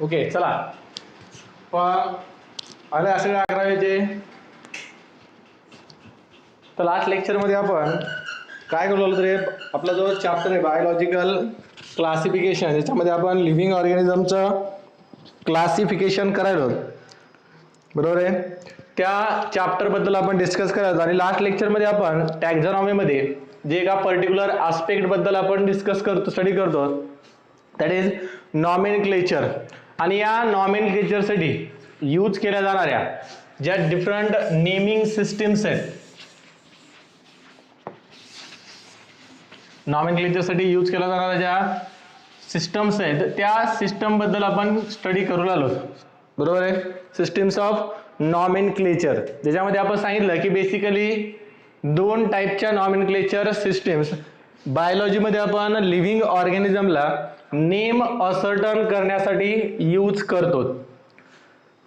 Okay चला आले असे 11वीचे. तर लास्ट लेक्चरमध्ये आपण काय करू रे, आपला जो चॅप्टर आहे बायोलॉजिकल क्लासिफिकेशन, याच्यामध्ये आपण लिव्हिंग ऑर्गॅनिझमचं क्लासिफिकेशन करायलो, बरोबर आहे. त्या चॅप्टरबद्दल आपण डिस्कस करायचं. आणि लास्ट लेक्चरमध्ये आपण टॅक्झॉनॉमीमध्ये जे एका पर्टिक्युलर आस्पेक्टबद्दल आपण डिस्कस करतो, स्टडी करतो, दॅट इज नॉमेनक्लेचर. आणि या नॉमेनक्लेचरसाठी यूज केल्या जाणाऱ्या ज्या डिफरंट नेमिंग सिस्टीम्स आहेत, नॉमेनक्लेचरसाठी यूज केल्या जाणाऱ्या ज्या सिस्टम्स आहेत, त्या सिस्टम बद्दल आपण स्टडी करू लागलो, बरोबर आहे. सिस्टीम्स ऑफ नॉमेनक्लेचर, ज्याच्यामध्ये आपण सांगितलं की बेसिकली दोन टाईपच्या नॉमेनक्लेचर सिस्टीम्स बायोलॉजीमध्ये आपण लिव्हिंग ऑर्गॅनिझमला नेम असर्टन करण्यासाठी यूज करतो.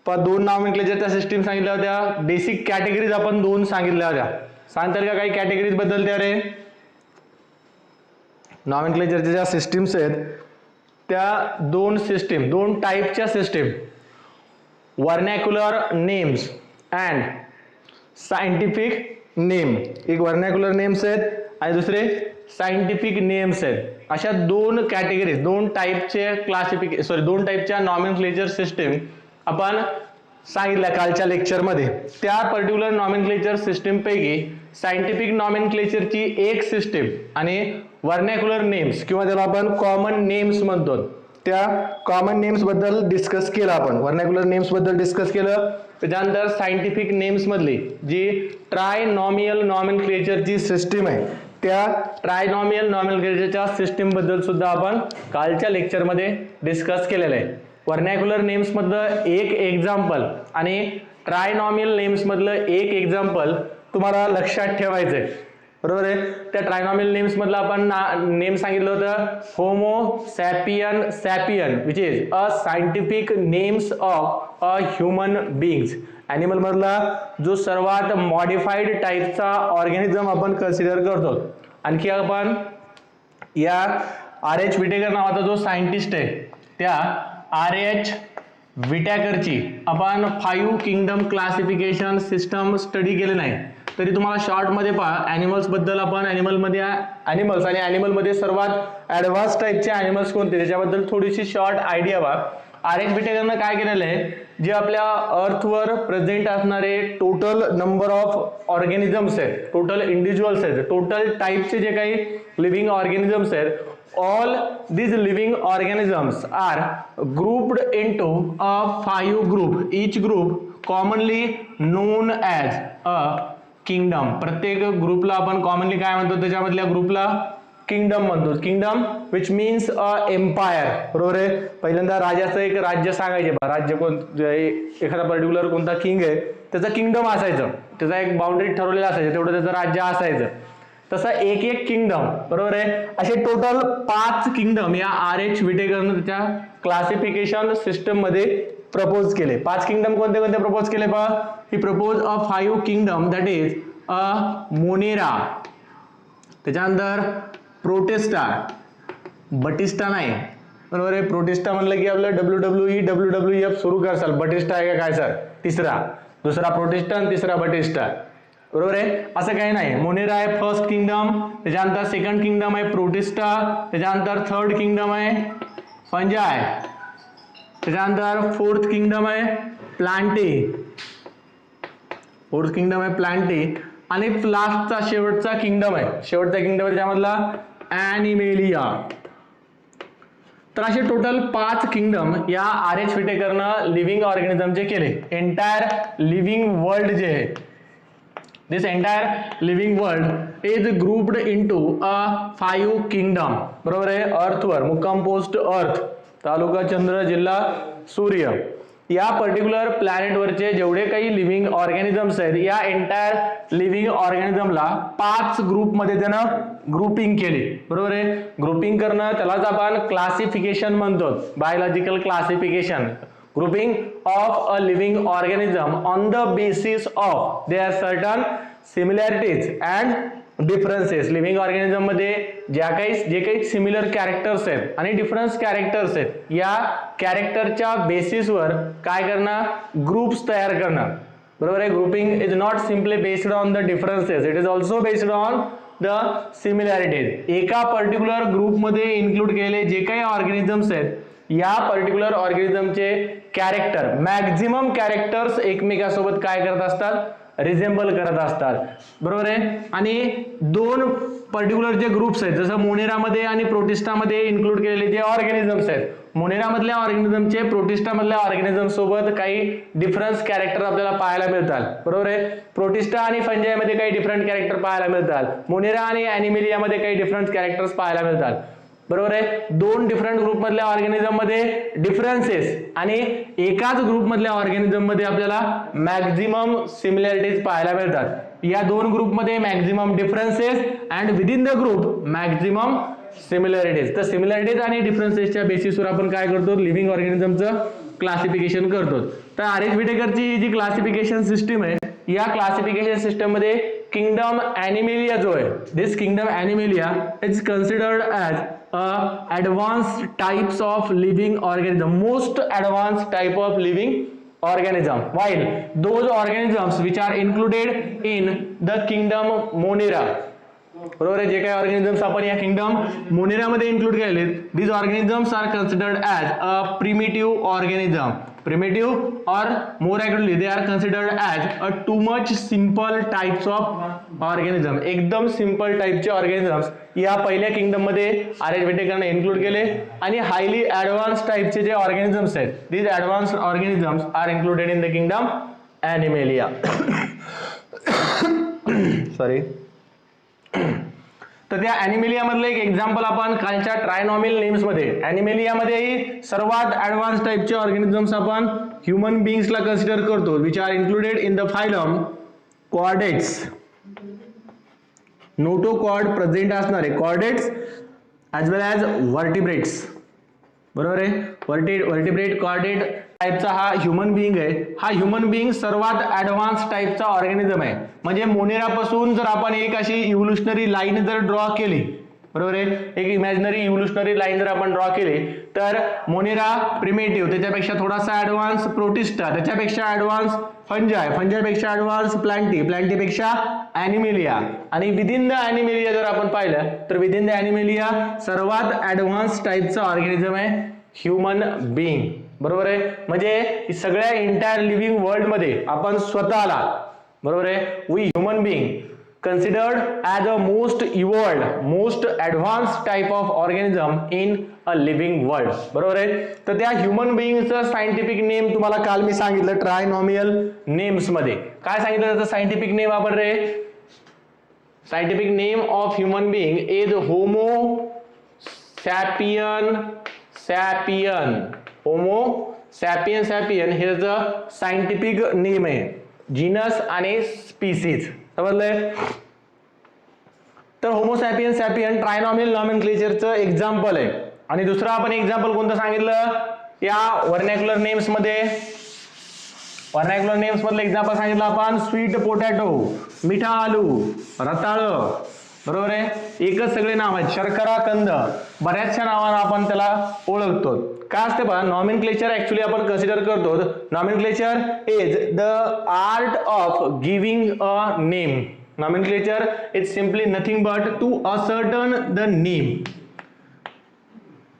पण दोन नॉमेनक्लेचरच्या सिस्टीम सांगितल्या होत्या. बेसिक कॅटेगरीज आपण दोन सांगितल्या होत्या. सांगताल का काही कॅटेगरीज बद्दल? त्या रे नॉमेनक्लेचरच्या ज्या सिस्टीम्स आहेत त्या दोन सिस्टीम, दोन टाईपच्या system, vernacular names and scientific name. एक वर्नॅक्युलर नेम्स आहेत आणि दुसरे सायंटिफिक नेम्स आहेत. अशा दोन कॅटेगरीज, दोन टाईपचे दोन टाईपच्या नॉमेनक्लेचर सिस्टीम आपण सांगितल्या कालच्या लेक्चरमध्ये. त्या पर्टिक्युलर नॉमेनक्लेचर सिस्टीम पैकी सायंटिफिक नॉमेनक्लेचरची एक सिस्टीम आणि वर्नॅक्युलर नेम्स किंवा ज्याला आपण कॉमन नेम्स म्हणतो, त्या कॉमन नेम्स बद्दल डिस्कस केलं आपण. वर्नॅक्युलर नेम्स बद्दल डिस्कस केलं. त्याच्यानंतर सायंटिफिक नेम्स मधली जी ट्रायनॉमियल नॉमेनक्लेचरची सिस्टीम आहे, त्या ट्रायनॉमियल नॉमेनक्लेचरच्या सिस्टीम बद्दल सुद्धा आपण कालच्या लेक्चरमध्ये डिस्कस केलेलं आहे. वर्नॅक्युलर नेम्स मधलं एक एक्झाम्पल आणि ट्रायनॉमियल नेम्स मधलं एक एक्झाम्पल तुम्हाला लक्षात ठेवायचंय, बरोबर आहे. त्या ट्रायनॉमियल नेम्स मधलं आपण नेम सांगितलं होतं homo sapien sapien, which is a scientific names of a human beings. Animal मधला जो सर्वात मॉडिफाईड टाईपचा ऑर्गॅनिझम आपण कन्सिडर करतो. आणखी आपण या R.H. विटेकर नावाचा जो सायंटिस्ट आहे, त्या R.H. विटॅकरची आपण 5 किंगडम क्लासिफिकेशन सिस्टम स्टडी केले नाही तरी तुम्हाला शॉर्ट मध्ये पहा. ॲनिमल्स बद्दल आपण ॲनिमल्स आणि ॲनिमलमध्ये सर्वात ॲडव्हान्स टाईपचे ॲनिमल्स कोणते त्याच्याबद्दल थोडीशी शॉर्ट आयडिया व्हा. R.H. विटेकरनं काय केलेलं आहे, जे आपल्या अर्थवर प्रेझेंट असणारे टोटल नंबर ऑफ ऑर्गॅनिझम्स आहेत, टोटल इंडिव्हिज्युअल्स आहेत, टोटल टाईपचे जे काही लिव्हिंग ऑर्गॅनिझम्स आहेत, all these living organisms are grouped into a 5 group, each group commonly known as a kingdom. प्रत्येक ग्रुपला आपण कॉमनली काय म्हणतो, त्याच्यामधल्या ग्रुपला किंगडम म्हणतो. Kingdom which means a empire, बरोबर आहे. पहिल्यांदा राजाचं एक राज्य सांगायचे, राज्य कोण, एखादा पर्टिक्युलर कोणता किंग आहे त्याचं किंगडम असायचं, त्याचा एक बाउंड्री ठरवलेला असायचं, तेवढं त्याचं राज्य असायचं. तसा एक एक किंगडम, बरोबर आहे. असे टोटल 5 किंगडम या R.H. विटेकरनं त्याच्या क्लासिफिकेशन सिस्टम मध्ये प्रपोज केले. 5 किंगडम कोणते कोणते प्रपोज केले पहा. ही propose a 5 kingdom, that is a monera, त्याच्यानंतर प्रोटिस्टा, बटिस्टा नाही, बरोबर आहे. प्रोटिस्टा म्हणलं की आपलं WWE WWF सुरू करसाल, बटिस्टा आहे का काय सर, तिसरा, दुसरा प्रोटिस्टा आणि तिसरा बटिस्टा, बरोबर आहे. असं काही नाही. मोनेरा आहे फर्स्ट किंगडम, त्याच्यानंतर सेकंड किंगडम आहे प्रोटिस्टा, त्याच्यानंतर थर्ड किंगडम आहे फंजाय, त्याच्यानंतर फोर्थ किंगडम आहे प्लांटे, फोर्थ किंगडम आहे प्लांटे, आणि लास्टचा शेवटचा किंगडम आहे, शेवटचा किंगडम आहे त्यामधला ॲनिमेलिया. तर असे टोटल 5 किंगडम या R.H. विटेकरनं लिव्हिंग ऑर्गॅनिझमचे केले. एंटायर लिव्हिंग वर्ल्ड जे आहे, this entire living world is grouped into a 5 kingdom, बरोबर आहे. अर्थवर, मुक्काम पोस्ट अर्थ, तालुका चंद्र, जिल्हा सूर्य, या पर्टिक्युलर प्लॅनेटवरचे जेवढे काही लिव्हिंग ऑर्गॅनिझम्स आहेत, या एंटायर लिव्हिंग ऑर्गॅनिझमला 5 ग्रुपमध्ये त्यानं ग्रुपिंग केली, बरोबर आहे. ग्रुपिंग करणं त्यालाच आपण क्लासिफिकेशन म्हणतो, biological classification. Grouping of a living organism on the basis of their certain similarities and differences. Living organism मध्ये जे काही सिमिलर कॅरेक्टर्स आहेत आणि डिफरन्स कॅरेक्टर्स आहेत, या कॅरेक्टरच्या बेसिसवर काय करणं, ग्रुप्स तयार करणं. बरोबर आहे. Grouping is not simply based on the differences, it is also based on the similarities. एका पर्टिक्युलर ग्रुपमध्ये इन्क्लूड केलेले जे काही ऑर्गॅनिझम्स आहेत, या पर्टिक्युलर ऑर्गॅनिझमचे कॅरेक्टर, मॅक्झिमम कॅरेक्टर्स एकमेकांसोबत काय करत असतात, रिझेंबल करत असतात. बरोबर आहे. आणि दोन पर्टिक्युलर जे ग्रुप्स आहेत, जसं मोनेरामध्ये आणि प्रोटिस्टामध्ये इन्क्लूड केलेले जे ऑर्गॅनिझम्स आहेत, मोनेरामधल्या ऑर्गॅनिझमचे प्रोटिस्टामधल्या ऑर्गॅनिझम सोबत काही डिफरन्स कॅरेक्टर आपल्याला पाहायला मिळतात. बरोबर आहे. प्रोटिस्टा आणि फंजायमध्ये काही डिफरंट कॅरेक्टर पाहायला मिळतात. मोनेरा आणि ॲनिमेलियामध्ये काही डिफरंट कॅरेक्टर्स पाहायला मिळतात. बरोबर आहे. दोन डिफरंट ग्रुप मधल्या ऑर्गॅनिझम मध्ये डिफरन्सेस आणि एकाच ग्रुप मधल्या ऑर्गॅनिझम मध्ये आपल्याला मॅक्झिमम सिमिलॅरिटीज पाहायला मिळतात. या दोन ग्रुप मध्ये maximum differences and within the group maximum similarities. तर सिमिलॅरिटीज आणि डिफरन्सेसच्या बेसिसवर आपण काय करतो, लिव्हिंग ऑर्गॅनिझमचं क्लासिफिकेशन करतो. तर आर.एच. व्हिटेकरची जी क्लासिफिकेशन सिस्टीम आहे, या क्लासिफिकेशन सिस्टम मध्ये किंगडम ॲनिमेलिया जो आहे, this kingdom animalia is considered as advanced types of living organism, most advanced type of living organism, while those organisms which are included in the kingdom Monera, बरोबर आहे, जे काही organisms आपण या kingdom Monera मध्ये include केलेले, these organisms are considered as a primitive organism, primitive or more accurately they are considered as a too much simple types of organism. एकदम simple टाइपचे ऑर्गॅनिझम्स या पहिल्या किंगडम मध्ये आर.एच. व्हिटेकरने इन्क्लूड केले आणि highly advance टाइपचे जे ऑर्गॅनिझम्स आहेत, these advanced organisms are included in the kingdom Animalia. Sorry. तर त्या ॲनिमेलिया मधलं एक एक्झाम्पल आपण कालच्या ट्रायनॉमियल नेम्स मध्ये, ॲनिमेलिया मध्येही सर्वात ॲडव्हान्स टाइपचे ऑर्गॅनिझम्स आपण ह्युमन बीइंग्सला कन्सिडर करतो, which are included in the phylum chordates. Notochord present असणारे कॉर्डेट्स ॲज वेल ॲज व्हर्टिब्रेट्स. बरोबर आहे. व्हर्टिब्रेट कॉर्डेट टाइपचा हा ह्युमन बिईंग आहे. हा ह्युमन बिईंग सर्वात ॲडव्हान्स टाइपचा ऑर्गॅनिझम आहे. म्हणजे मोनेरापासून जर आपण एक अशी इव्होल्युशनरी लाईन जर ड्रॉ केली, बरोबर आहे, एक इमॅजिनरी इव्होल्युशनरी लाईन जर आपण ड्रॉ केली, तर मोनेरा प्रिमेटिव्ह, त्याच्यापेक्षा थोडासा ॲडव्हान्स प्रोटिस्टा, त्याच्यापेक्षा ॲडव्हान्स फंजाय, फंजायपेक्षा ॲडव्हान्स प्लांटी, प्लांटीपेक्षा ॲनिमेलिया, आणि विदिन द ॲनिमेलिया जर आपण पाहिलं तर विदिन द ॲनिमेलिया सर्वात ॲडव्हान्स टाइपचा ऑर्गॅनिझम आहे ह्युमन बिईंग. बरोबर आहे. म्हणजे सगळ्या एंटायर लिव्हिंग वर्ल्ड मध्ये आपण स्वतःला, बरोबर आहे, we human being considered as a most evolved, most advanced type of organism in a living world. बरोबर आहे. तर त्या ह्युमन बिईंगचं सायंटिफिक नेम तुम्हाला काल मी सांगितलं ट्रायनॉमियल नेम्स मध्ये. काय सांगितलं त्याचं सायंटिफिक नेम आपण रे? Scientific name of human being is homo sapien sapien. Homo sapien sapien हे त्याचं सायंटिफिक नेम आहे. जीनस आणि स्पीसीज. समजलंय? तर होमोसॅपियन सॅपियन ट्रायनॉमियल नॉमेनक्लेचरचं एक्झाम्पल आहे. आणि दुसरं आपण एक्झाम्पल कोणतं सांगितलं या व्हर्नॅक्युलर नेम्स मध्ये? व्हर्नॅक्युलर नेम्स मधलं एक्झाम्पल सांगितलं आपण स्वीट पोटॅटो, मिठा आलू, रताळ. बरोबर आहे. एकच सगळे नाव आहेत. शर्करा कंद, बऱ्याचशा नावानं आपण त्याला ओळखतो. काय असते पहा, नॉमेनक्लेचर ऍक्च्युली आपण कन्सिडर करतो. Nomenclature is the art of giving a name. Nomenclature is simply nothing but to ascertain the name.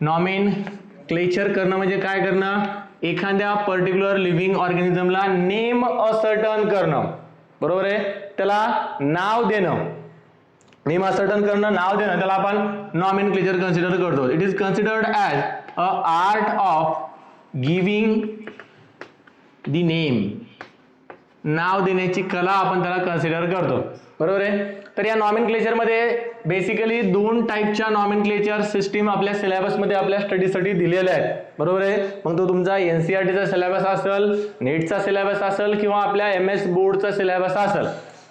Nomenclature करणं म्हणजे काय करणं? एखाद्या पर्टिक्युलर लिव्हिंग ऑर्गॅनिझमला नेम असर्टन करणं. बरोबर आहे. त्याला नाव देणं, नेम असर्टन करणं, नाव देणं, त्याला आपण नॉमेनक्लेचर कन्सिडर करतो. It is considered as a art of giving the name. नाव देण्याची कला आपण त्याला कन्सिडर करतो. बरोबर आहे. तर या नॉमेनक्लेचर मध्ये बेसिकली दोन टाईपच्या नॉमेनक्लेचर सिस्टीम आपल्या सिलेबस मध्ये आपल्या स्टडीसाठी दिलेल्या आहेत. बरोबर आहे. मग तो तुमचा एनसीईआरटीचा सिलेबस असेल, नेटचा सिलेबस असेल किंवा आपल्या MS बोर्डचा सिलेबस असेल,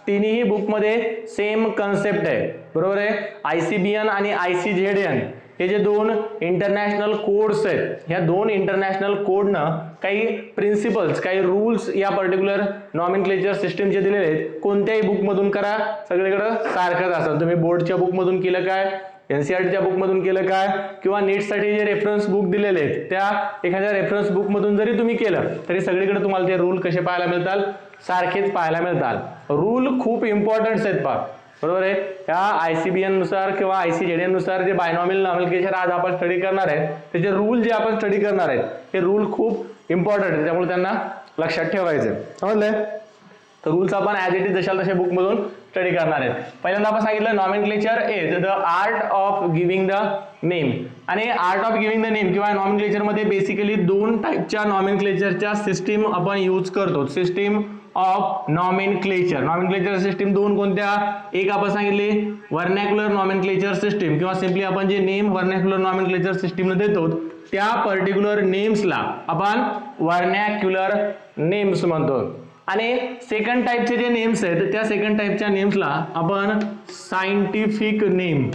तिन्ही बुक मध्ये सेम कन्सेप्ट आहे. बरोबर आहे. ICBN आणि ICZN हे जे दोन इंटरनॅशनल कोड्स आहेत, ह्या दोन इंटरनॅशनल कोडनं काही प्रिन्सिपल्स, काही रूल्स या पर्टिक्युलर नॉमेनक्लेचर सिस्टमचे दिलेले आहेत. कोणत्याही बुकमधून करा, सगळीकडे सारखंच असतं. तुम्ही बोर्डच्या बुकमधून केलं काय, एनसीईआरटीच्या बुकमधून केलं काय, किंवा नीटसाठी जे रेफरन्स बुक दिलेले आहेत त्या एखाद्या रेफरन्स बुकमधून जरी तुम्ही केलं तरी सगळीकडे तुम्हाला ते रूल कसे पाहायला मिळतात, सारखेच पाहायला मिळतात. रूल खूप इम्पॉर्टंट आहेत पहा, बरोबर आहे. या ICBN नुसार किंवा ICJDN नुसार जे बायनॉमियल नॉमेनक्लेचर आज आपण स्टडी करणार आहे त्याचे रूल जे आपण स्टडी करणार आहेत हे रूल खूप इम्पॉर्टंट आहेत, त्यामुळे त्यांना लक्षात ठेवायचे. समजलंय? तर रूल्स आपण ॲज इट इज जशाल तसे बुकमधून स्टडी करणार आहेत. पहिल्यांदा आपण सांगितलं nomenclature is the art of giving the name. आणि art of giving the name किंवा नॉमेनक्लेचर मध्ये बेसिकली दोन टाईपच्या नॉमेनक्लेचरच्या सिस्टीम आपण यूज करतो. System of nomenclature. Nomenclature system दोन कोणत्या, एक आपण सांगितले व्हर्नॅक्युलर नॉमेनक्लेचर सिस्टीम किंवा सिम्पली आपण जे नेम व्हर्नॅक्युलर नॉमेनक्लेचर सिस्टीमने देतो त्या पर्टिक्युलर नेम्सला आपण व्हर्नॅक्युलर नेम्स म्हणतो. आणि सेकंड टाईपचे जे नेम्स आहेत त्या सेकंड टाईपच्या नेम्सला आपण सायंटिफिक नेम,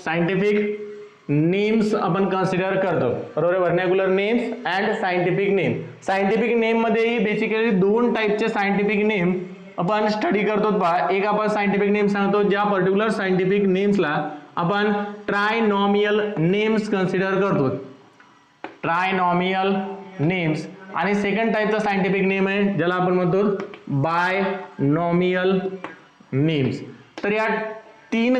सायंटिफिक नेम्स आपण कन्सिडर करतो, बरोबर. Vernacular names and scientific name. Scientific name मध्येही बेसिकली दोन टाईपचे सायंटिफिक नेम आपण स्टडी करतो पहा. एक आपण सायंटिफिक नेम सांगतो ज्या पर्टिक्युलर सायंटिफिक नेम्सला आपण ट्रायनॉमियल नेम्स कन्सिडर करतो, ट्रायनॉमियल नेम्स. आणि सेकंड टाईपचा सायंटिफिक नेम आहे ज्याला आपण म्हणतो बायनॉमियल नेम्स. तर या तीन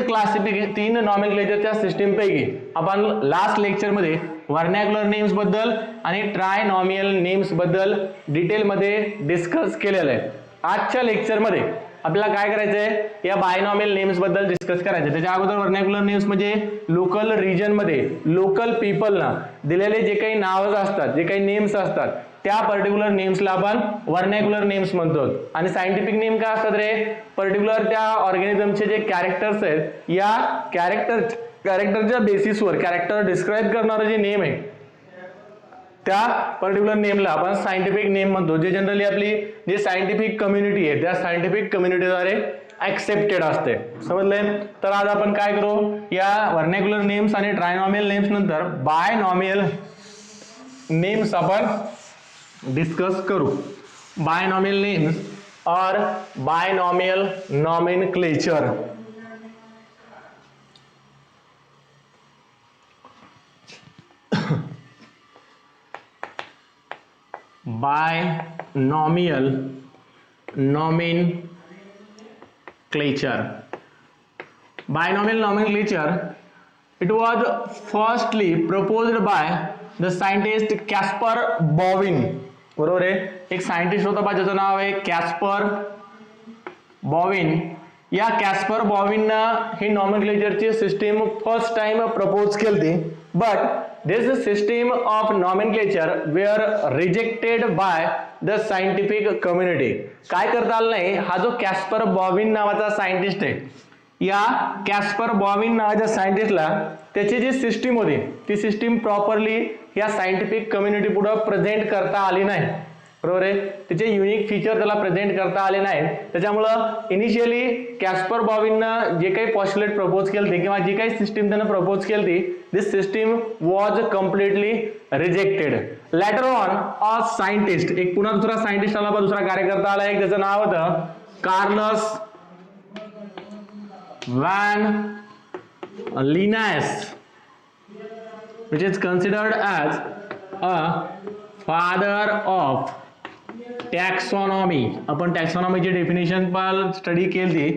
नॉमेनक्लेचरच्या सिस्टीम पैकी आपण लास्ट लेक्चरमध्ये व्हर्नॅक्युलर नेम्स बद्दल आणि ट्रायनॉमियल नेम्स बद्दल डिटेलमध्ये डिस्कस केलेलं आहे. आजच्या लेक्चरमध्ये आपल्याला काय करायचंय, या बायनॉमियल नेम्स बद्दल डिस्कस करायचं. त्याच्या अगोदर व्हर्नॅक्युलर नेम्स म्हणजे लोकल रिजन मध्ये लोकल पीपलना दिलेले जे काही नावं असतात, जे काही नेम्स असतात त्या पर्टिक्युलर नेम्सला आपण व्हर्नॅक्युलर नेम्स म्हणतो. आणि सायंटिफिक नेम काय असतात रे, पर्टिक्युलर त्या ऑर्गॅनिझमचे जे कॅरेक्टर्स आहेत या कॅरेक्टरच्या बेसिसवर कॅरेक्टर डिस्क्राईब करणारं जे नेम आहे त्या पर्टिक्युलर नेमला आपण सायंटिफिक नेम म्हणतो, जे जनरली आपली जी सायंटिफिक कम्युनिटी आहे त्या सायंटिफिक कम्युनिटीद्वारे ऍक्सेप्टेड असते. समजलंय? तर आज आपण काय करू, या व्हर्नॅक्युलर नेम्स आणि ट्रायनॉमियल नेम्स नंतर बायनॉमियल नेम्स आपण डिस्कस करू. बायनॉमियल नेम्स और binomial nomenclature. Binomial nomenclature. Binomial nomenclature, it was firstly proposed by the scientist Caspar Bovin. बरोबर आहे. एक सायंटिस्ट होता ज्याचं नाव आहे कॅस्पर बॉविन. या कॅस्पर बॉविननं ही नॉमेनक्लेचरची सिस्टीम फर्स्ट टाइम प्रपोज केली. But this system of nomenclature were rejected by the scientific community. काय करता आलं नाही, हा जो कॅस्पर बॉविन नावाचा सायंटिस्ट आहे या कॅस्पर बॉविन नावाच्या सायंटिस्टला त्याची जी सिस्टीम होती ती सिस्टीम प्रॉपरली या सायंटिफिक कम्युनिटी पुढे प्रेझेंट करता आली नाही, बरोबर आहे. त्याचे युनिक फीचर त्याला प्रेझेंट करता आले नाहीत. त्याच्यामुळं इनिशियली कॅस्पर बॉविननं जे काही पॉस्टुलेट प्रपोज केली किंवा जी काही सिस्टीम त्यानं प्रपोज केली this system was completely rejected. Later on a scientist, एक पुन्हा दुसरा सायंटिस्ट आला, दुसरा कार्यकर्ता आला, एक त्याचं नाव होतं Carolus von Linnaeus, which is considered as a father of taxonomy. आपण टॅक्सॉनॉमीची डेफिनेशन पण स्टडी केली.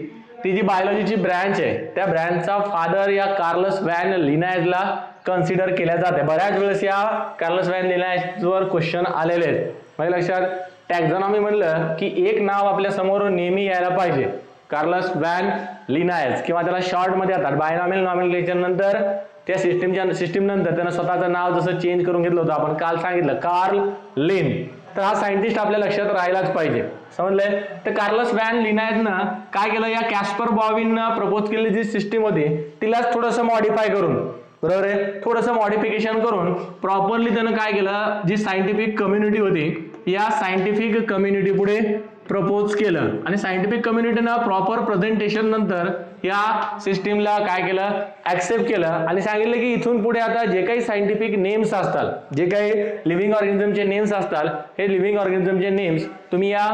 ती जी बायोलॉजीची ब्रँच आहे त्या ब्रँचचा फादर या कार्लस व्हॅन लिनायसला कन्सिडर केल्या जाते. बऱ्याच वेळेस या कार्लस व्हॅन लिनायसवर क्वेश्चन आलेले आहेत. माझ्या लक्षात टॅक्सॉनॉमी म्हणलं की एक नाव आपल्या समोर नेहमी यायला पाहिजे, कार्लस व्हॅन लिनायस, किंवा त्याला शॉर्ट मध्ये येतात बायनॉमियल नॉमेनक्लेचर नंतर त्या सिस्टीम नंतर त्यानं स्वतःचं नाव जसं चेंज करून घेतलं होतं आपण काल सांगितलं कार्ल लिन. तर हा सायंटिस्ट आपल्या लक्षात राहिलाच पाहिजे. समजलंय? तर कार्लस व्हॅन लिनायसनं काय केलं, या कॅस्पर बॉविननं प्रपोज केलेली जी सिस्टीम होती तिलाच थोडंसं मॉडिफाय करून, बरोबर आहे, थोडंसं मॉडिफिकेशन करून प्रॉपरली त्यानं काय केलं, जी सायंटिफिक कम्युनिटी होती या सायंटिफिक कम्युनिटी पुढे प्रपोज केलं. आणि सायंटिफिक कम्युनिटीनं प्रॉपर प्रेझेंटेशन नंतर या सिस्टीमला काय केलं, ऍक्सेप्ट केलं आणि सांगितलं की इथून पुढे आता जे काही सायंटिफिक नेम्स असतात, जे काही लिव्हिंग ऑर्गॅनिझमचे नेम्स असतात, हे लिव्हिंग ऑर्गॅनिझमचे नेम्स तुम्ही या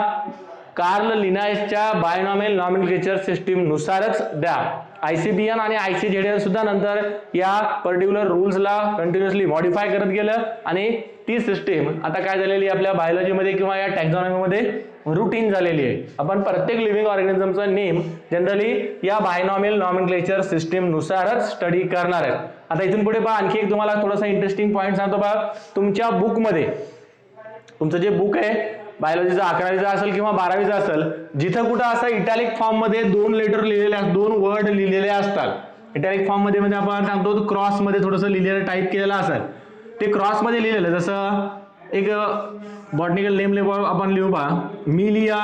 कार्ल लिनायसच्या बायनॉमियल नॉमेनक्लेचर सिस्टीम नुसारच द्या. ICBM आणि ICZN सुद्धा नंतर या पर्टिक्युलर रूल्सला कंटिन्युअसली मॉडिफाय करत गेलं आणि ती सिस्टीम आता काय झालेली आपल्या बायोलॉजीमध्ये किंवा या टॅक्झॉनॉमीमध्ये रुटीन झालेली आहे. आपण प्रत्येक लिव्हिंग ऑर्गॅनिझमचा नेम जनरली या बायनॉमियल नॉमेनक्लेचर सिस्टीम नुसारच स्टडी करणार आहे. आता इथून पुढे पहा, आणखी एक तुम्हाला थोडासा इंटरेस्टिंग पॉईंट सांगतो पहा. तुमच्या बुकमध्ये तुमचं जे बुक आहे बायोलॉजीचा 11वीचा असेल किंवा 12वीचा असेल, जिथं कुठं असं इटॅलिक फॉर्म मध्ये 2 लेटर लिहिलेले असतात, 2 वर्ड लिहिलेले असतात. इटॅलिक फॉर्म मध्ये आपण सांगतो क्रॉस मध्ये थोडंसं लिहिलेलं टाईप केलेलं असेल, ते क्रॉस मध्ये लिहिलेलं, जसं एक बॉटनिकल नेम आपण लिहू पहा, Melia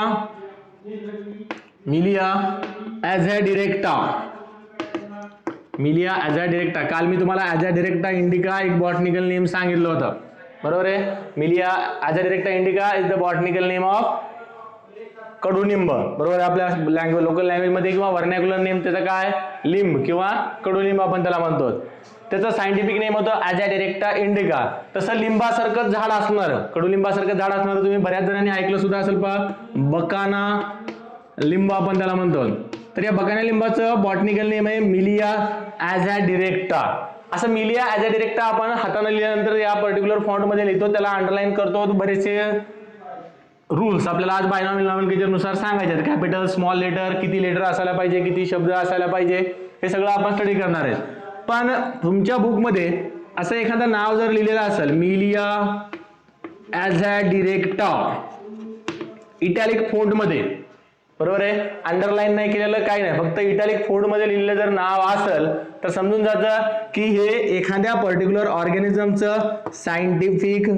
azedarach. Melia azedarach. काल मी तुम्हाला ॲज अ डिरेक्टा इंडिका एक बॉटनिकल नेम सांगितलं होतं, बरोबर आहे. Melia azedarach indica is the botanical name of कडुनिंब, बरोबर. आपल्या लँग्वेज लोकल लँग्वेजमध्ये किंवा व्हर्नॅक्युलर नेम त्याचं काय, लिंब किंवा कडुलिंब आपण त्याला म्हणतो. त्याचं सायंटिफिक नेम होतं ॲज अ डिरेक्टा इंडिका. तसं लिंबासारखं झाड असणार, कडुलिंबासारखं झाड असणार तुम्ही बऱ्याच जणांनी ऐकलं सुद्धा असेल पहा, बकाना लिंब आपण त्याला म्हणतो. तर या बकाना लिंबाचं बॉटनिकल नेम आहे मिलिया ॲज अ डिरेक्टा. असं मिलिया ॲज अ डिरेक्टा आपण हाताने लिहिल्यानंतर या पर्टिक्युलर फॉन्टमध्ये लिहितो, त्याला अंडरलाईन करतो. बरेचसे रूल्स आपल्याला आज बायनॉमियल नॉमेनक्लेचर नुसार सांगायचे आहेत. कॅपिटल, स्मॉल लेटर, किती लेटर असायला पाहिजे, किती शब्द असायला पाहिजे, हे सगळं आपण स्टडी करणार आहे. पण तुमच्या बुकमध्ये असं एखादं नाव जर लिहिलेलं असेल, मिलिया ॲज अ डिरेक्टा इटॅलिक फोंटमध्ये, बरोबर आहे, अंडरलाईन नाही केलेलं काही नाही, फक्त इटॅलिक फोंटमध्ये लिहिलेलं जर नाव असेल तर समजून जातं की हे एखाद्या पर्टिक्युलर ऑर्गॅनिझमचं सायंटिफिक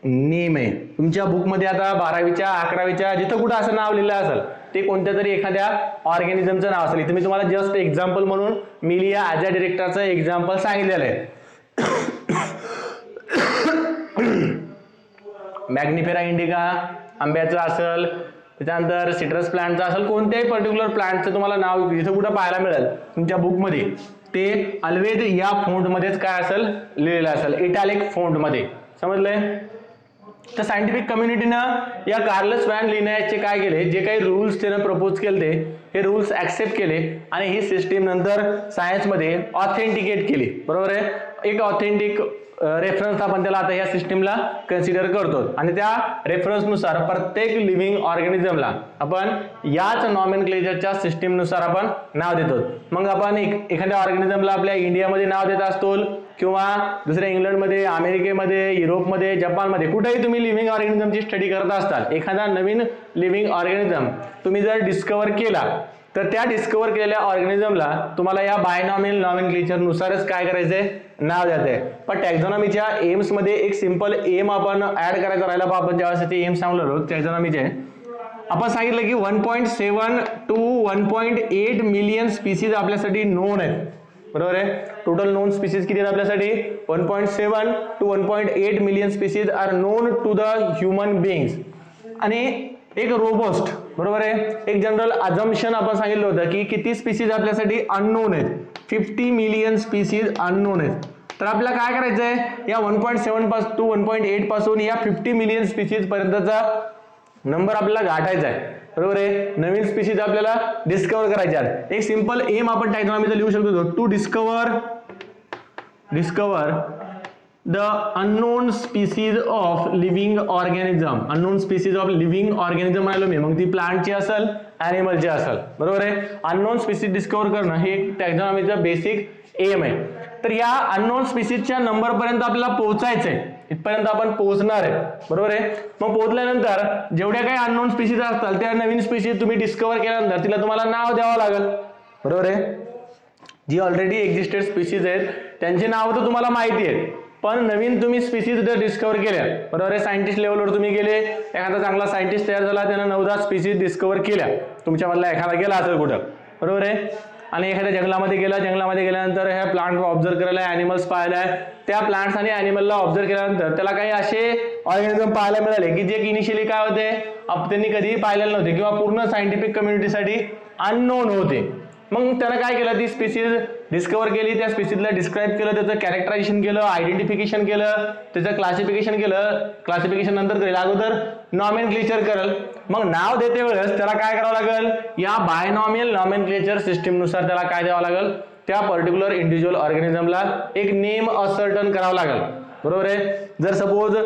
नेम आहे. तुमच्या बुकमध्ये आता 12वीच्या 11वीच्या जिथं कुठं असं नाव लिहिलं असेल ते कोणत्या तरी एखाद्या ऑर्गॅनिझमचं नाव असेल. इथे मी तुम्हाला जस्ट एक्झाम्पल म्हणून मिलिया ॲज अ डिरेक्टाचं एक्झाम्पल सांगितलेलं आहे. मॅग्निफेरा इंडिका आंब्याचं असेल, त्याच्यानंतर सिट्रस प्लांटचं असेल, कोणत्याही पर्टिक्युलर प्लांटचं तुम्हाला नाव जिथं कुठं पाहायला मिळेल तुमच्या बुकमध्ये ते ऑलवेज या फोंटमध्येच काय असेल, लिहिलेलं असेल, इटॅलिक फोंटमध्ये. समजलंय. तर सायंटिफिक कम्युनिटीनं या कार्लस व्हॅन लिनायसचे काय केले, जे काही रूल्स त्यानं प्रपोज केले हे रूल्स ऍक्सेप्ट केले आणि ही सिस्टीम नंतर सायन्समध्ये ऑथेंटिकेट केली, बरोबर आहे. एक ऑथेंटिक रेफरन्स आपण त्याला आता या सिस्टीमला कन्सिडर करतो आणि त्या रेफरन्सनुसार प्रत्येक लिव्हिंग ऑर्गॅनिझमला आपण याच नॉमेनक्लेचरच्या सिस्टीमनुसार आपण नाव देतो. मग आपण एखाद्या ऑर्गॅनिझमला आपल्या इंडियामध्ये नाव देत असतो किंवा दुसऱ्या इंग्लंडमध्ये, अमेरिकेमध्ये, युरोपमध्ये, जपानमध्ये कुठेही तुम्ही लिव्हिंग ऑर्गॅनिझमची स्टडी करत असताल, एखादा नवीन लिव्हिंग ऑर्गॅनिझम तुम्ही जर डिस्कवर केला तर त्या डिस्कवर केलेल्या ऑर्गॅनिझमला तुम्हाला या बायनॉमियल नॉमेनक्लेचर नुसारच काय करायचंय, नाव द्यायचंय. पण टॅक्झॉनॉमीच्या एम्स मध्ये एक सिंपल एम आपण ऍड करायचा राहिला. आपण ज्यावेळेस ते एम सांगलो टॅक्झॉनॉमीचे, आपण सांगितलं की 1.7 to 1.8 मिलियन स्पीसीज आपल्यासाठी नोन आहेत, बरोबर आहे. टोटल नोन स्पीसीज किती आहेत आपल्यासाठी, 1.7 to 1.8 million species are known to the human beings. आणि एक रोबोस्ट, बरोबर आहे, एक जनरल अजम्पशन आपण सांगितलं होतं की किती स्पीसीज आपल्यासाठी अननोन आहेत, 50 मिलियन स्पीसीज अननोन आहेत. तर आपल्याला काय करायचंय, या 1.7 to 1.8 पासून या 50 मिलियन स्पीसीज पर्यंतचा नंबर आपल्याला गाठायचा आहे, बरोबर आहे. नवीन स्पीसीज आपल्याला डिस्कवर करायच्या. एक सिंपल एम आपण टॅक्झॉनॉमीचा लिहू शकतो, to discover the unknown species of living organism. unknown species of living organism म्हणालो मी, मग ती प्लांटची असेल, ॲनिमलची असेल, बरोबर आहे. अननोन स्पीसीज डिस्कवर करणं हे टॅक्झॉनॉमीचं बेसिक एम आहे. तर या अननोन स्पीसीजच्या नंबर पर्यंत आपल्याला पोहोचायचंय, इथपर्यंत आपण पोहोचणार आहे, बरोबर आहे. मग पोहोचल्यानंतर जेवढ्या काही अननोन स्पीसीज असतात त्या नवीन स्पीसीज तुम्ही डिस्कवर केल्यानंतर तिला तुम्हाला नाव द्यावं लागेल, बरोबर आहे. जी ऑलरेडी एक्झिस्टेड स्पीसीज आहेत त्यांची नावं तर तुम्हाला माहिती आहेत, पण नवीन तुम्ही स्पीसीज जर डिस्कवर केल्या, बरोबर आहे, सायंटिस्ट लेवलवर तुम्ही गेले, एखादा चांगला सायंटिस्ट तयार झाला, त्यानं 9-10 स्पीसीज डिस्कवर केल्या, तुमच्यामधला एखादा गेला असेल कुठं, बरोबर आहे, आणि एखाद्या जंगलामध्ये गेला, जंगलामध्ये गेल्यानंतर ह्या प्लांट ऑब्झर्व करायला, ॲनिमल्स पाहायला, त्या प्लांट्स आणि ॲनिमलला ऑब्झर्व केल्यानंतर त्याला काही असे ऑर्गॅनिझम पाहायला मिळाले की जे इनिशियली काय होते, त्यांनी कधीही पाहिलेले नव्हते किंवा पूर्ण सायंटिफिक कम्युनिटीसाठी अननोन होते. मग त्यानं काय केलं, ती स्पीसीज डिस्कवर केली, त्या स्पीसीजला डिस्क्राईब केलं, त्याचं कॅरेक्टरायझेशन केलं, आयडेंटिफिकेशन केलं, त्याचं क्लासिफिकेशन केलं. क्लासिफिकेशन नंतर करेल, अगोदर नॉमेनक्लेचर करेल. मग नाव देते वेळेस त्याला काय करावं लागेल, या बायनॉमियल नॉमेनक्लेचर सिस्टीम नुसार त्याला काय द्यावं लागेल, त्या पर्टिक्युलर इंडिव्हिज्युअल ऑर्गॅनिझमला एक नेम असर्टन करावं लागेल. बरोबर आहे. जर सपोज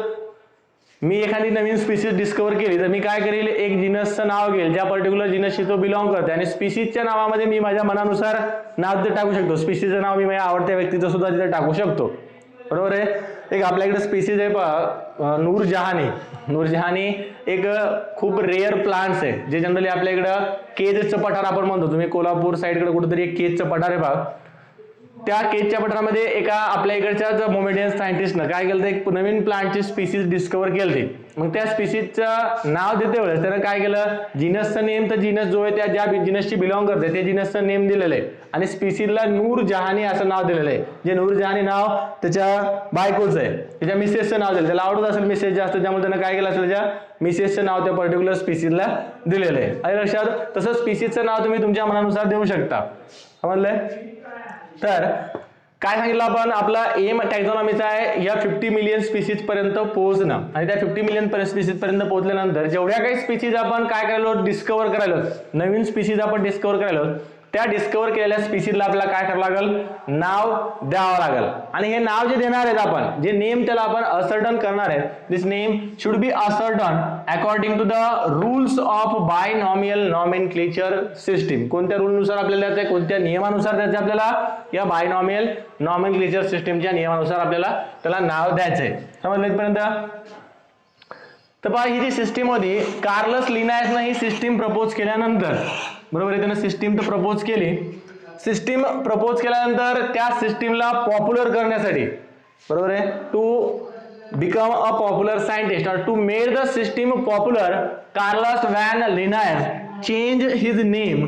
मी एखादी नवीन स्पीसीज डिस्कवर केली तर मी काय करेल, एक जिनसचं नाव घेईल, ज्या पर्टिक्युलर जिनसशी तो बिलॉंग करते, आणि स्पीसीजच्या नावामध्ये मी माझ्या मनानुसार नाव तिथे टाकू शकतो. स्पीसीजचं नाव मी माझ्या आवडत्या व्यक्तीचं सुद्धा तिथे टाकू शकतो. बरोबर आहे. एक आपल्याकडे स्पीसीज आहे पहा, नूरजहानी. नूरजहानी एक खूप रेअर प्लांट्स आहे, जे जनरली आपल्या इकडं केजचं पठार आपण म्हणतो. तुम्ही कोल्हापूर साईडकडे कुठेतरी एक केजचं पठार आहे पहा, त्या केजच्या पठारामध्ये एका आपल्या इकडच्याच मोमेडियन सायंटिस्टनं काय केलं, एक नवीन प्लांटची स्पीसीज डिस्कवर केली. मग त्या स्पीसीजचं नाव देते वेळेस त्यानं काय केलं, जिनसचं नेम, तर जिनस जो आहे त्या ज्या जिनसची बिलॉंग करते ते जिनसचं नेम दिलेलं आहे, आणि स्पीसीजला नूरजहानी असं नाव दिलेलं आहे. जे नूरजहानी नाव त्याच्या बायकोचं आहे, त्याच्या मिसेसचं नाव दिलं, त्याला आवडत असेल मिसेस जास्त, त्यामुळे त्यानं काय केलं असेल, त्याच्या मिसेसचं नाव त्या पर्टिक्युलर स्पीसीजला दिलेलं आहे. आणि लक्षात, तसं स्पीसीजचं नाव तुम्ही तुमच्या मनानुसार देऊ शकता. समजलंय. तर काय सांगितलं आपण, आपला एम टॅक्झॉनॉमीचा आहे या 50 मिलियन स्पीसीज पर्यंत पोहोचणं, आणि त्या 50 मिलियन स्पीसीज पर्यंत पोहोचल्यानंतर जेवढ्या काही स्पीसीज आपण काय करायलो, डिस्कवर करायलो, नवीन स्पीसीज आपण डिस्कवर करायलो, त्या डिस्कवर केलेल्या स्पीसीजला आपल्याला काय करावं लागेल, नाव द्यावं लागेल. आणि हे नाव जे देणार आहेत आपण, जे नेम त्याला आपण असर्टन करणार आहेत, this name should be ascertain according to the rules of binomial nomenclature system. कोणत्या रूलनुसार आपल्याला द्यायचं, कोणत्या नियमानुसार द्यायचं, आपल्याला या बायनॉमियल नॉमेनक्लेचर सिस्टीमच्या नियमानुसार आपल्याला त्याला नाव द्यायचंय. समजलं इथपर्यंत. तर पहा, ही जी सिस्टीम होती, कार्लस लिनायसनं ही सिस्टीम प्रपोज केल्यानंतर, बरोबर आहे, त्यानं सिस्टीम तर प्रपोज केली. सिस्टीम प्रपोज केल्यानंतर त्या सिस्टीमला पॉप्युलर करण्यासाठी, बरोबर आहे, to become a popular scientist और to made the system popular, Carolus von Linnaeus change his name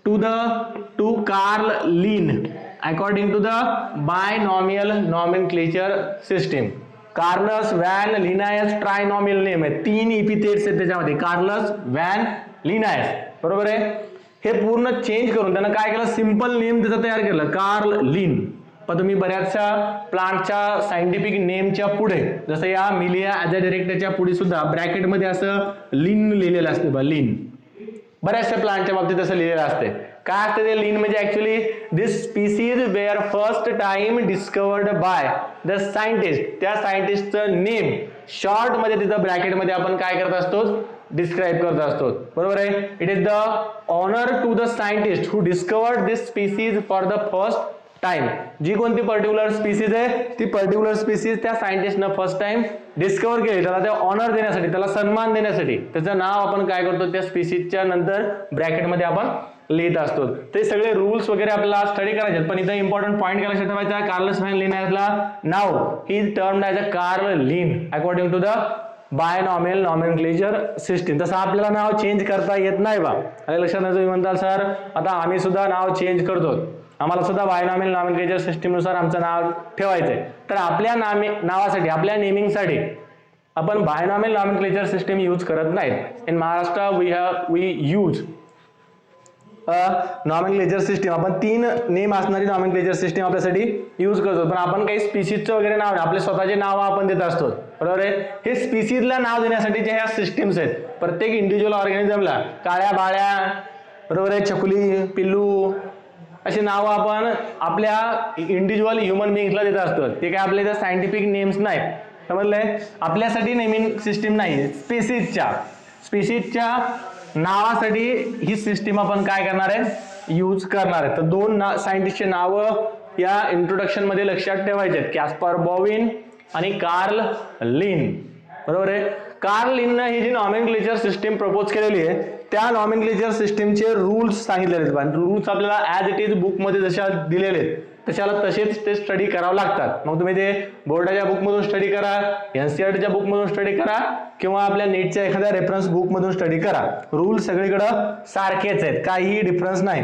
to Carl Linn according to the binomial nomenclature system. Carolus von Linnaeus trinomial name आहे, 3 इपिथेट्स आहेत त्याच्यामध्ये, Carolus von लिनायस. बरोबर आहे. हे पूर्ण change करून त्यानं काय केलं, सिंपल नेम त्याचं तयार केलं, कार्ल लिन. पण तुम्ही बऱ्याचशा प्लांटच्या सायंटिफिक नेमच्या पुढे, जसं या मिलिया ॲझॅडिरेक्टाच्या पुढे सुद्धा ब्रॅकेटमध्ये असं लिन लिहिलेलं असते बा, लिन. बऱ्याचशा प्लांटच्या बाबतीत असं लिहिलेलं असते. काय असतं ते लिन म्हणजे, actually this species were first time discovered by the scientist. त्या सायंटिस्टचं नेम शॉर्ट मध्ये तिथं ब्रॅकेटमध्ये आपण काय करत असतो, डिस्क्राइब करत असतो. बरोबर आहे. It is the honour to the scientist who discovered this species for the first time. जी कोणती पर्टिक्युलर स्पीसीज आहे, ती पर्टिक्युलर स्पीसीज त्या सायंटिस्टनं फर्स्ट टाइम डिस्कवर केली, त्याला ते ऑनर देण्यासाठी, त्याला सन्मान देण्यासाठी त्याचं नाव आपण काय करतो, त्या स्पीसीजच्या नंतर ब्रॅकेटमध्ये आपण लिहित असतो. ते सगळे रूल्स वगैरे आपल्याला स्टडी करायचे, पण इथं इम्पॉर्टंट पॉईंट काय लक्षात ठेवायचा, कार्लस व्हॅन लिनायसला नाव ही termed as a Carl Linn according to the binomial nomenclature system. तसं आपल्याला नाव चेंज करता येत नाही बा. अरे लक्षात नाही, तुम्ही म्हणताल सर आता आम्ही सुद्धा नाव चेंज करतो, आम्हाला सुद्धा बायनॉमियल नॉमेनक्लेचर सिस्टीमनुसार आमचं नाव ठेवायचंय. तर आपल्या नावासाठी, आपल्या नेमिंगसाठी आपण बायनॉमियल नॉमेनक्लेचर सिस्टीम यूज करत नाहीत. In Maharashtra we use nomenclature system. आपण 3 नेम असणारी नॉमेनक्लेचर सिस्टीम आपल्यासाठी यूज करतो. पण आपण काही स्पीसीजचं वगैरे नाव, आपले स्वतःचे नाव आपण देत असतो. बरोबर आहे. हे स्पीसीजला नाव देण्यासाठी जे ह्या सिस्टीम्स आहेत, प्रत्येक इंडिव्हिज्युअल ऑर्गॅनिझमला काळ्या बाळ्या, बरोबर आहे, छकुली, पिल्लू अशी नावं आपण आपल्या इंडिव्हिज्युअल ह्युमन बिंग्सला देत असतो. ते काय आपल्या इथं सायंटिफिक नेम्स नाहीत. समजलंय. आपल्यासाठी नेमिंग सिस्टीम नाही, स्पीसीजच्या नावासाठी ही सिस्टीम आपण काय करणार आहे, यूज करणार आहे. तर 2 सायंटिस्टचे नावं या इंट्रोडक्शन मध्ये लक्षात ठेवायचे आहेत, कॅस्पर बॉविन आणि कार्ल लिन. बरोबर आहे. कार्ल लिननं ही जी नॉमेनक्लेचर सिस्टीम प्रपोज केलेली आहे, त्या नॉमेनक्लेचर सिस्टीमचे रूल्स सांगितलेले आहेत. रूल्स आपल्याला ॲज इट इज बुकमध्ये जशा दिलेले आहेत तशाला तसेच ते स्टडी करावं लागतात. मग तुम्ही ते बोर्डाच्या बुकमधून स्टडी करा, एनसीईआरटीच्या बुकमधून स्टडी करा, किंवा आपल्या नीटच्या एखाद्या रेफरन्स बुकमधून स्टडी करा. रूल सगळीकडं सारखेच आहेत, काहीही डिफरन्स नाही.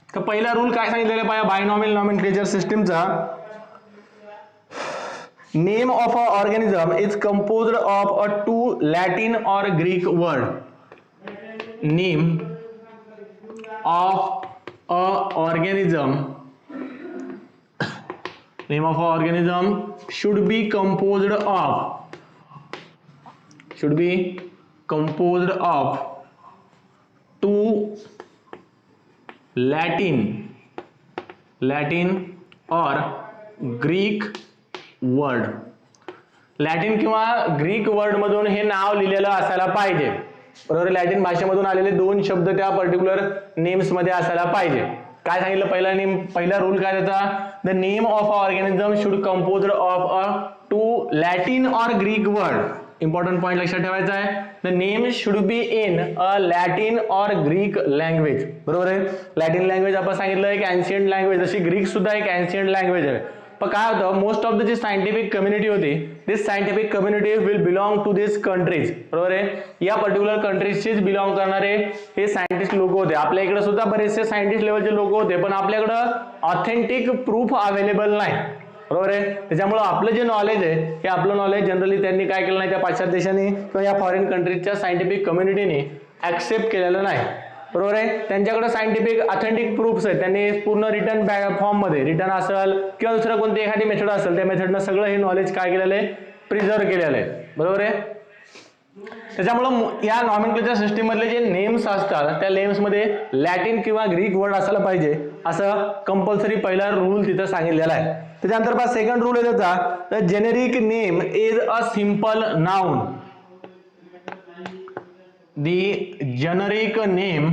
तर पहिला रूल काय सांगितलेला आहे बायनॉमियल नॉमेनक्लेचर सिस्टीमचा, name of a organism is composed of a 2 Latin or Greek word. Name of organism should be composed of two Latin or Greek word. Latin किंवा ग्रीक वर्ड मधून हे नाव लिहिलेलं असायला पाहिजे. बरोबर. लॅटिन भाषेमधून आलेले दोन शब्द त्या पर्टिक्युलर नेम्स मध्ये असायला पाहिजे. काय सांगितलं पहिला रूल काय त्याचा? The name of organism should composed of a two Latin or Greek word. Important point लक्षात ठेवायचा आहे. The name should be in a Latin or Greek language. बरोबर आहे. लॅटिन लँग्वेज आपण सांगितलं एक एन्शियंट लँग्वेज, जशी ग्रीक सुद्धा एक एन्शियंट लँग्वेज आहे. पण काय होतं, मोस्ट ऑफ द जी सायंटिफिक कम्युनिटी होती, this scientific community will belong to this countries. बरोबर आहे. या पर्टिक्युलर कंट्रीजचीच बिलॉंग करणारे हे सायंटिस्ट लोक होते. आपल्या इकडे सुद्धा बरेचसे सायंटिस्ट लेवलचे लोक होते, पण आपल्याकडं ऑथेंटिक प्रूफ अवेलेबल नाही. बरोबर आहे. त्याच्यामुळे आपलं जे नॉलेज आहे हे आपलं नॉलेज जनरली त्यांनी काय केलं नाही, त्या पाश्चात्य देशांनी किंवा या फॉरेन कंट्रीजच्या सायंटिफिक कम्युनिटीने ऍक्सेप्ट केलेलं नाही. बरोबर आहे. त्यांच्याकडे सायंटिफिक ऑथेंटिक प्रूफ्स आहेत. त्यांनी पूर्ण रिटर्न फॉर्म मध्ये, रिटर्न असेल किंवा दुसरं कोणती एखादी मेथड असेल, त्या मेथडनं सगळं हे नॉलेज काय केलेलं आहे, प्रिझर्व केलेलं आहे. बरोबर आहे. त्याच्यामुळं या नॉमेनक्लेचर सिस्टीम मधले जे नेम्स असतात त्या नेम्स मध्ये लॅटिन किंवा ग्रीक वर्ड असायला पाहिजे, असं कंपल्सरी पहिला रूल तिथं सांगितलेला आहे. त्याच्यानंतर पहा सेकंड रूल आहे त्याचा, the generic name is a simple noun. The generic name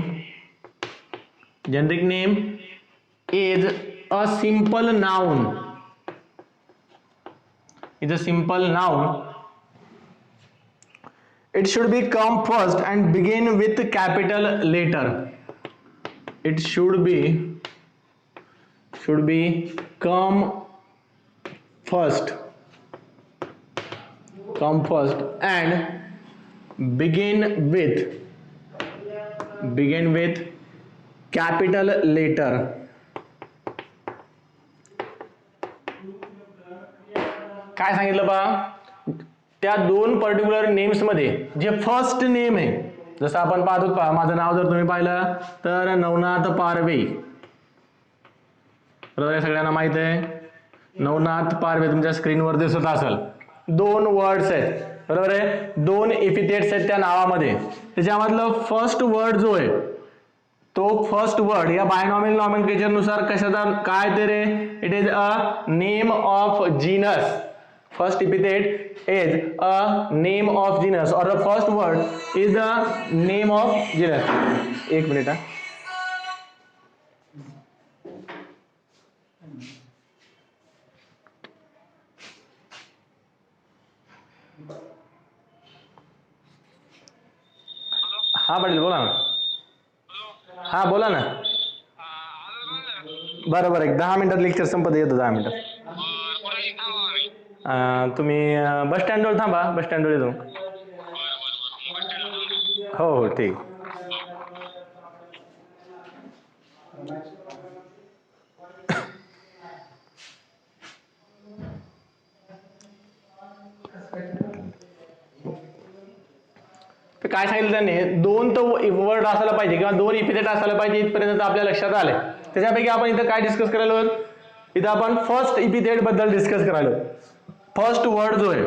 is a simple noun. It's a simple noun. It should be come first and begin with capital letter. It should be come first and begin with capital letter. काय सांगितलं बा, त्या दोन particular names मध्ये जे first name आहे, जसं आपण पाहतो पहा, माझं नाव जर तुम्ही पाहिलं तर नवनाथ पारवे. बरोबर, सगळ्यांना माहित आहे नवनाथ पारवे, तुमच्या स्क्रीनवर दिसत असेल. दोन वर्ड्स आहेत. बरोबर आहे. दोन एपिथेट्स आहेत त्या नावामध्ये. त्याच्यामधलं फर्स्ट वर्ड जो आहे तो फर्स्ट वर्ड या बायनॉमियल नॉमेनक्लेचर नुसार कशाचा काय ते रे, it is a name of genus. First epithet is a name of genus और the first word is the name of genus. एक मिनिट हा. हा पाटील बोला ना. हा बोला ना. बरोबर, एक 10 मिनिटात लेक्चर संपत येतं. 10 मिनिटात तुम्ही बस स्टँडवर थांबा. बस स्टँडवर येतो. हो हो ठीक. काय सांगितलं त्यांनी, दोन तर वर्ड असायला पाहिजे किंवा दोन इपिथेट असायला पाहिजे, इथपर्यंत आपल्या लक्षात आले. त्याच्यापैकी आपण इथं काय डिस्कस करायला आहोत, इथं आपण फर्स्ट इपिथेट बद्दल डिस्कस करायला. फर्स्ट वर्ड जो आहे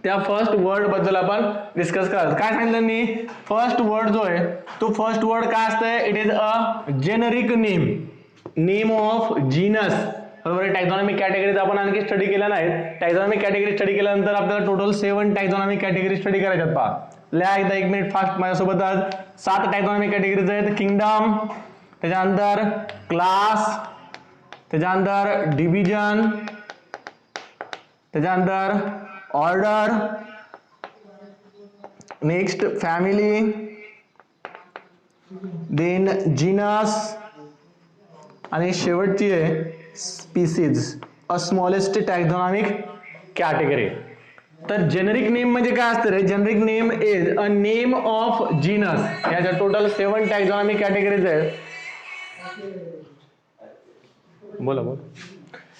त्या फर्स्ट वर्ड बद्दल आपण डिस्कस करायला. काय सांगितलं त्यांनी, फर्स्ट वर्ड जो आहे तो फर्स्ट वर्ड काय असतंय, it is a generic name of genus. बरोबर आहे. टॅक्झॉनॉमिक कॅटेगरीज आपण आणखी स्टडी केल्या नाहीत. टॅक्झॉनॉमिक कॅटेगरी स्टडी केल्यानंतर आपल्याला टोटल 7 टॅक्झॉनॉमिक कॅटेगरी स्टडी करायच्यात. पहा लिहा एकदा, 1 मिनिट फास्ट माझ्यासोबत. आज 7 टॅक्झॉनॉमिक कॅटेगरीज आहेत. किंगडम, त्याच्यानंतर क्लास, त्याच्यानंतर डिव्हिजन, त्याच्यानंतर order, next family, then genus आणि शेवटची आहे species, a smallest taxonomic category. तर जेनरिक नेम म्हणजे काय असतं रे, generic name is a name of genus. याच्या टोटल 7 टॅक्झॉनॉमिक कॅटेगरीज आहेत. बोला.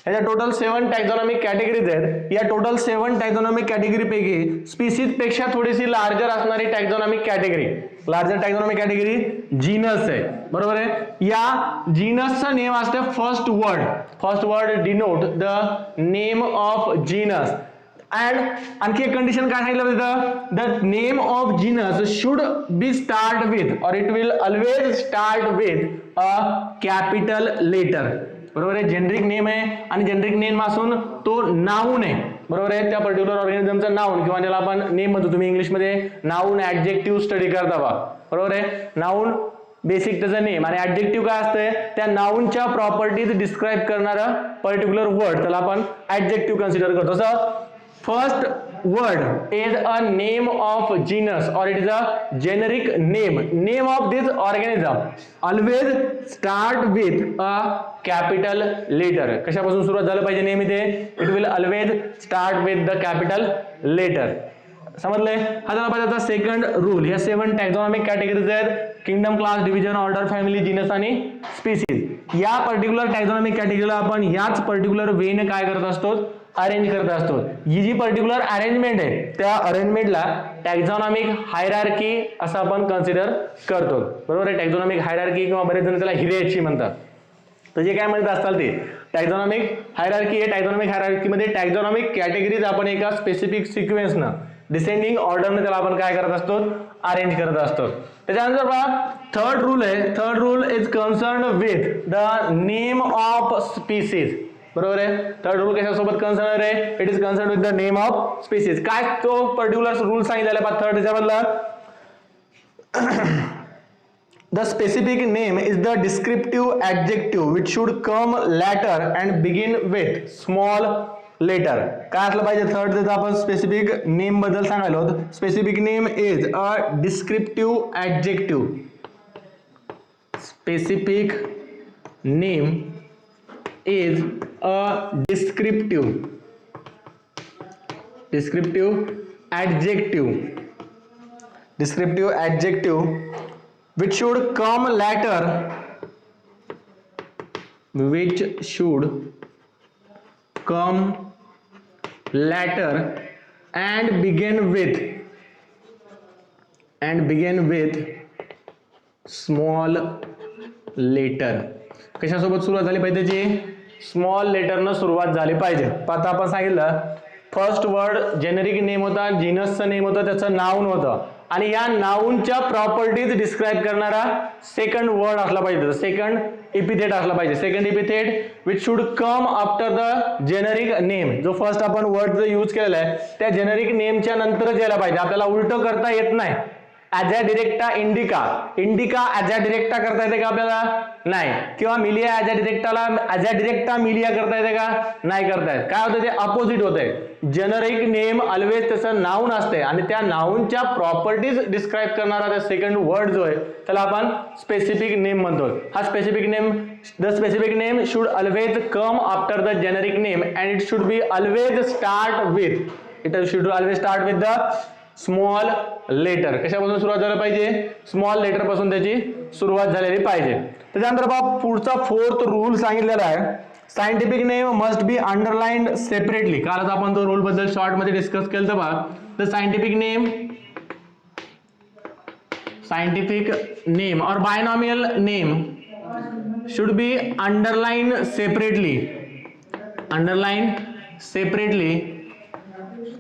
याच्या टोटल 7 टॅक्झॉनॉमिक कॅटेगरीज आहेत. या टोटल 7 टॅक्झॉनॉमिक कॅटेगरी पैकी स्पीसीज पेक्षा थोडीशी लार्जर असणारी taxonomic category, larger taxonomic category genus आहे, बरोबर आहे. या जीनसचं नेम असते first word denote the name of genus. And आणखी एक कंडिशन काय सांगितलं तिथं, the name of genus should be start with और it will always start with a capital letter. बरोबर आहे. जेनरिक नेम आहे आणि जेनरिक नेम असून तो नाऊन आहे, बरोबर आहे. त्या पर्टिक्युलर ऑर्गॅनिझमचं नाऊन किंवा ज्याला आपण नेम म्हणतो, तुम्ही इंग्लिशमध्ये नाऊन ऍडजेक्टिव्ह स्टडी करता बा, बरोबर आहे. नाऊन बेसिक त्याचा नेम आणि ऍडजेक्टिव्ह काय असतंय, त्या नाऊनच्या प्रॉपर्टीज डिस्क्राईब करणारा पर्टिक्युलर वर्ड त्याला आपण ऍडजेक्टिव्ह कन्सिडर करतो. So first word is a name of genus or it is a generic name of this organism always start with a capital letter. कशापासून सुरुवात झालं पाहिजे नेम इथे, it will always start with the capital letter. समजलंय. हा झाला पाहिजे आता second rule. ह्या 7 टॅक्झॉनॉमिक कॅटेगरीज आहेत, kingdom, class, division, order, family, genus आणि स्पीसीज. या पर्टिक्युलर टॅक्झॉनॉमिक कॅटेगरीला आपण ह्याच पर्टिक्युलर वेने काय करत असतो, अरेंज करत असतो. ही जी पर्टिक्युलर अरेंजमेंट आहे त्या अरेंजमेंटला टॅक्झॉनॉमिक हायरार्की असं आपण कन्सिडर करतो, बरोबर आहे. टॅक्झॉनॉमिक हायरार्की किंवा बरेच जण त्याला हिरॅर्ची म्हणतात. तर जे काय म्हणत असतात ते टॅक्झॉनॉमिक हायरार्की आहे. टॅक्झॉनॉमिक हायरार्कीमध्ये टॅक्झॉनॉमिक कॅटेगरीज आपण एका स्पेसिफिक सिक्वेन्सनं डिसेंडिंग ऑर्डरने त्याला आपण काय करत असतो, अरेंज करत असतो. त्याच्यानंतर बघा थर्ड रूल आहे. Third rule is concern with the name of species, बरोबर आहे. थर्ड रूल कशासोबत कन्सर्न आहे, it is concern with the name of species. काय तो पर्टिक्युलर रूल सांगितलेला आहे थर्ड त्याच्यामधला, the specific name is the descriptive adjective which should come later and begin with small letter. काय असलं पाहिजे थर्ड त्याचा आपण स्पेसिफिक नेम बद्दल सांगायला होतं. Specific name is a descriptive adjective. Specific name is a descriptive adjective which should come later and begin with small letter. कशासोबत सुरुवात झाली पाहिजे त्याची, स्मॉल लेटरनं सुरुवात झाली पाहिजे. आता आपण सांगितलं फर्स्ट वर्ड जेनेरिक नेम होता, जीनसचं नेम होतं, त्याचं नाऊन होतं आणि या नाऊनच्या प्रॉपर्टीज डिस्क्राईब करणारा सेकंड वर्ड असला पाहिजे, सेकंड इपिथेट असला पाहिजे. Second epithet which should come after the generic name. जो फर्स्ट आपण वर्ड जो यूज केलेला आहे त्या जेनेरिक नेमच्या नंतरच यायला पाहिजे. आपल्याला उलट करता येत नाही. ॲजा डिरेक्टा इंडिका ॲजा डिरेक्टा करता येते का आपल्याला, नाही. किंवा मिलिया ॲजा डिरेक्टा मिलिया करता येते का, नाही करता येत. काय होतं ते अपोजिट होतंय. जेनरिक नेम ऑलवेज त्याचं नाऊन असते आणि त्या नाऊनच्या प्रॉपर्टीज डिस्क्राईब करणारा त्या सेकंड वर्ड जो आहे त्याला आपण स्पेसिफिक नेम म्हणतो. हा the specific name should always come after the generic name and it should be always start with the small letter. कशापासून सुरुवात झाली पाहिजे, स्मॉल लेटर पासून त्याची सुरुवात झालेली पाहिजे. त्याच्यानंतर बघा पुढचा फोर्थ रूल सांगितलेला आहे, scientific name must be underlined separately. कालच आपण तो रूल बद्दल शॉर्ट मध्ये डिस्कस केलं तर बघा, द सायंटिफिक नेम और binomial name should B underlined separately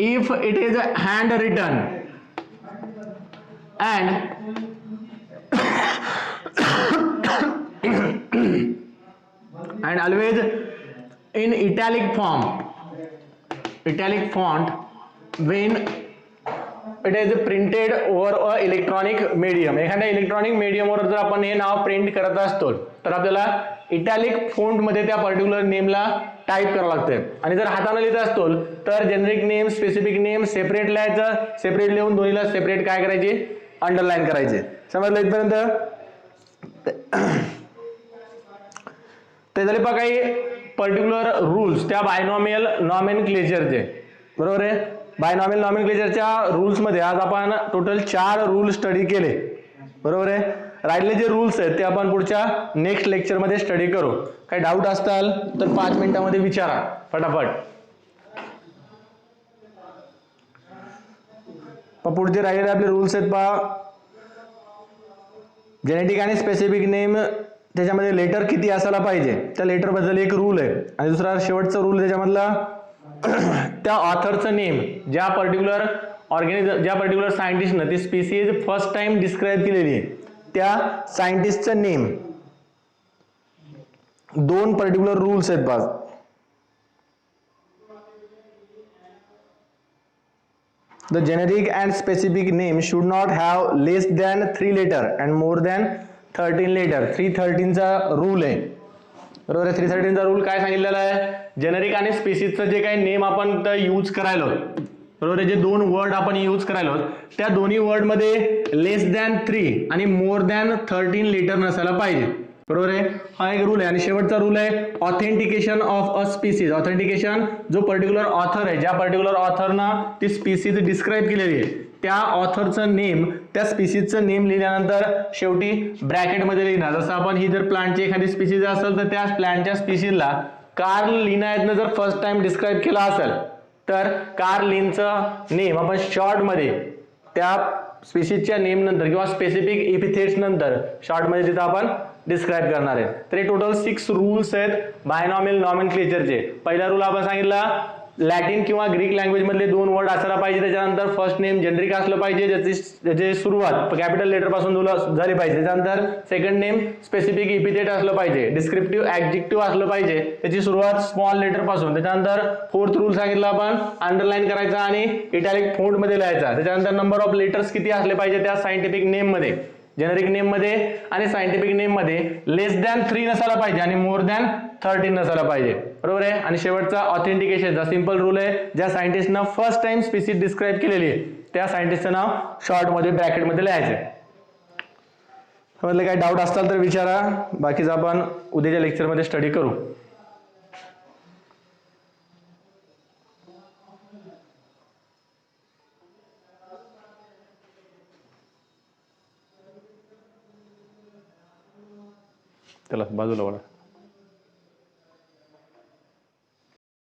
if it is handwritten and always in italic font when it is printed over a electronic medium. एखाद्या इलेक्ट्रॉनिक मीडियमवर जर आपण हे नाव प्रिंट करत असतो तर आपल्याला इटॅलिक फॉन्ट मध्ये त्या पर्टिक्युलर नेमला टाईप करावं लागतं. आणि जर हाताने लिहित असतो तर generic name specific name separate लिहायचं, सेपरेट लिहून दोन्हीला सेपरेट काय करायचे, अंडरलाईन करायचे. समजलं इथपर्यंत. ते झाले पहा काही पर्टिक्युलर रूल्स त्या बायनॉमियल नॉमेनक्लेचरचे, बरोबर आहे. बायनॉमियल नॉमेनक्लेचरच्या रूल्स मध्ये आज आपण टोटल 4 रूल स्टडी केले, बरोबर आहे. राहिले जे रूल्स आहेत ते आपण पुढच्या नेक्स्ट लेक्चर मध्ये स्टडी करू. काही डाऊट असताल तर 5 मिनिटांमध्ये विचारा फटाफट. पुढचे राहिलेले आपले रूल्स आहेत पहा, जेनेटिक आणि स्पेसिफिक नेम त्याच्यामध्ये लेटर किती असायला पाहिजे, त्या लेटर बद्दल एक रूल आहे. आणि दुसरा शेवटचा रूल त्याच्यामधला त्या ऑथरचं नेम, ज्या पर्टिक्युलर ज्या पर्टिक्युलर सायंटिस्टनं ती स्पीसीज फर्स्ट टाइम डिस्क्राईब केलेली आहे, त्या सायंटिस्टचं नेम. दोन पर्टिक्युलर रूल्स आहेत बस. The generic and specific name should not have less than 3 letter and more than 13 letter. 313 चा रूल आहे, बरोबर आहे. 313 चा रूल काय सांगितलेला आहे, जेनेरिक आणि स्पेसिसचं जे काही नेम आपण यूज करायलो, बरोबर आहे, जे दोन वर्ड आपण यूज करायलो त्या दोन्ही वर्ड मध्ये लेस दॅन 3 आणि मोर दॅन 13 लेटर नसायला पाहिजे, बरोबर आहे. हा एक रूल आहे. आणि शेवटचा रूल आहे authentication of a species. Authentication, जो पर्टिक्युलर ऑथर आहे, ज्या पर्टिक्युलर ऑथरनं ती स्पीसीज डिस्क्राईब केलेली आहे, त्या ऑथरचं नेम, त्या स्पीसीजचं नेम लिहिल्यानंतर शेवटी ब्रॅकेटमध्ये लिहिणार. जसं आपण ही जर प्लांटची एखादी स्पीसीज असेल तर त्या प्लांटच्या स्पीसीजला कार्ल लिनायतनं जर फर्स्ट टाइम डिस्क्राईब केला असेल तर कार्ल लिनचं नेम आपण शॉर्टमध्ये त्या स्पीसीजच्या नेम नंतर किंवा स्पेसिफिक एपिथेट्स नंतर शॉर्टमध्ये तिथं आपण डिस्क्राईब करणार आहे. तर हे टोटल 6 रूल्स आहेत बायनॉमियल नॉमेनक्लेचरचे. पहिला रूल आपण सांगितला, लॅटिन किंवा ग्रीक लँग्वेज मधले दोन वर्ड असायला पाहिजे. त्याच्यानंतर फर्स्ट नेम जेनरिक असलं पाहिजे, ज्याची सुरुवात कॅपिटल लेटर पासून झाली पाहिजे. त्याच्यानंतर सेकंड नेम स्पेसिफिक इपिथेट असलं पाहिजे, डिस्क्रिप्टिव्ह ऍडजेक्टिव्ह असलं पाहिजे, त्याची सुरुवात स्मॉल लेटर पासून. त्याच्यानंतर फोर्थ रूल सांगितला आपण, अंडरलाईन करायचा आणि इटॅलिक फॉन्ट मध्ये लिहायचा. त्याच्यानंतर नंबर ऑफ लेटर्स किती असले पाहिजे त्या सायंटिफिक नेम मध्ये, जेनेरिक नेम मध्ये आणि सायंटिफिक नेम मध्ये लेस दॅन 3 नसायला पाहिजे आणि मोर दॅन 13 नसायला पाहिजे, बरोबर आहे. आणि शेवटचा ऑथेंटिकेशनचा सिंपल रूल आहे, ज्या सायंटिस्टनं फर्स्ट टाइम स्पीसीज डिस्क्राईब केलेली आहे त्या सायंटिस्टचं नाव शॉर्ट मध्ये ब्रॅकेट मध्ये लिहायचं. समजलं? काय डाऊट असताल तर विचारा, बाकीचं आपण उद्याच्या लेक्चर मध्ये स्टडी करू. चला बाजूला वळा.